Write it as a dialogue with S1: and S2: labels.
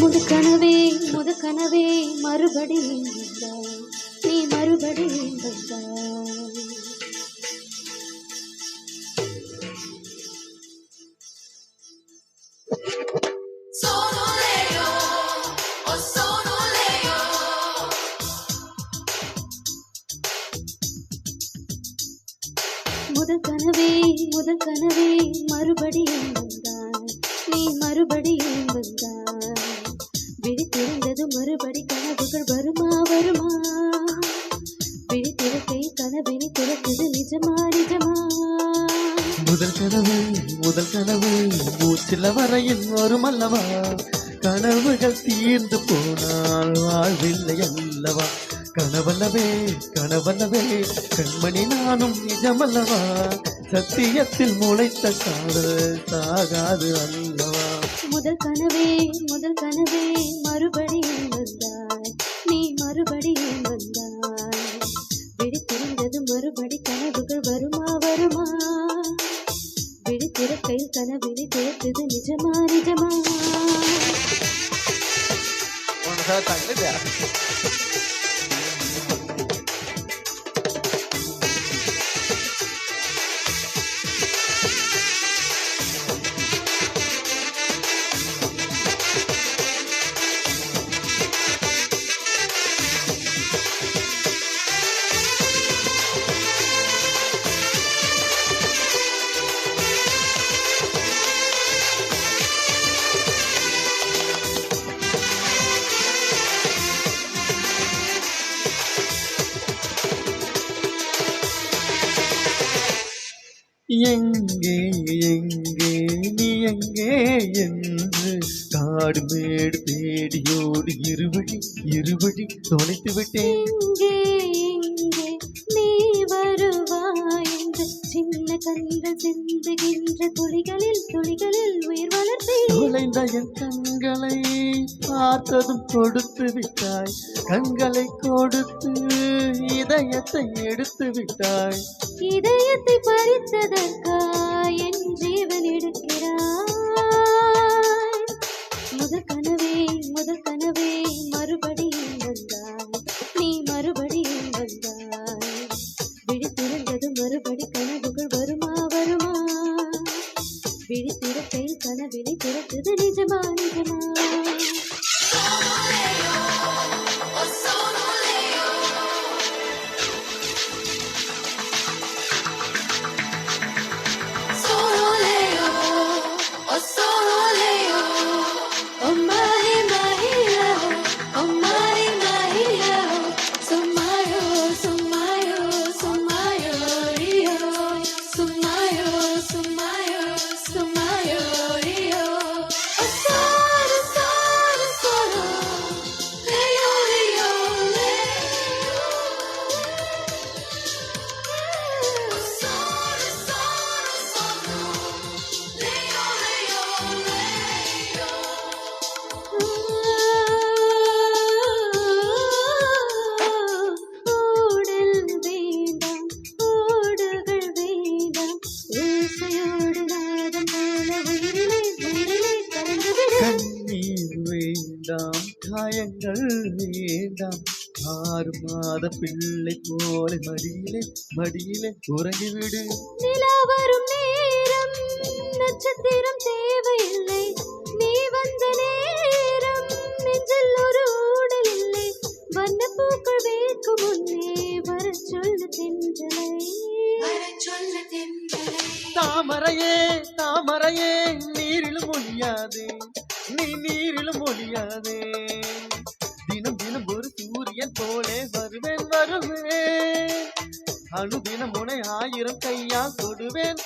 S1: முதக்கனவே முதக்கனவே மறுபடியும் வந்தாய், நீ மறுபடியும் வந்தாய். முதக்கனவே முதக்கனவே மறுபடியும் வந்தாய், நீ மறுபடியும் வந்தாய். விழித்திருந்தது மறுபடி கனவுகள் வருமா வருமா, விழித்திருக்கை கனவினை திறக்குது நிஜமா நிஜமா.
S2: முதல் கனவு மூச்சில வரையில் வரும் அல்லவா, கனவுகள் தீர்ந்து போனால் வாழ்வில்லை அல்லவா. கனவல்லவே கனவல்லவே கண்மணி நானும் நிஜமல்லவா, சத்தியத்தில் முளைத்த காதல் சாகாது அல்லவா.
S1: முதல் கனவே மறுபடியும் வந்தாய், நீ மறுபடியும் வந்தாய். விழித்திருந்தது மறுபடி கனவுகள் வருமா வருமா, விழித்திருக்கையில் கனவினை திறக்குது நிஜமா நிஜமா.
S2: எங்கே எங்கே நீ எங்கே என்று காடு மேடு தேடியோடு இருவழி தொலைத்து விட்டேன்.
S1: எங்கே எங்கே நீ வருவாய் என்று சின்ன கண்கள் சிந்துகின்ற துளிகளில் உயிர் வளர்த்தேன்.
S2: தொலைந்த என் கண்களை பார்த்ததும் கொடுத்து விட்டாய், கண்களை கொடுத்து இதயத்தை எடுத்து விட்டாய்.
S1: இதயத்தை பறித்ததற்காய் என் ஜீவன் எடுக்கிறாய். முதல் கனவே மறுபடியும் வந்தாய், நீ மறுபடியும் வந்தாய். விழித்திருந்தது மறுபடி கனவுகள் வருமா வருமா, விழித்திருக்கையில் கனவினை திறக்குது நிஜமா நிஜமா.
S2: கண்ணீர் வேண்டாம், காயங்கள் வேண்டாம், 6 மாத பிள்ளை போல மடியிலே உறங்கிவிடு.
S1: நிலா வரும் நேரம் நட்சத்திரம் தேவையில்லை, நீ வந்த நேரம் நெஞ்சில் ஒரு ஊடல் இல்லை. வண்ணப்பூக்கள் வேட்கும் முன்னே வர சொல்லு தென்றலை.
S2: தாமரையே நீரிலும் ஒழியாதே, நீ நீரிலும் ஒழியாதே. தினம் ஒரு சூரியன் போலே வருவேன் அனுதினம் உனை 1000 கையா தொடுவேன்.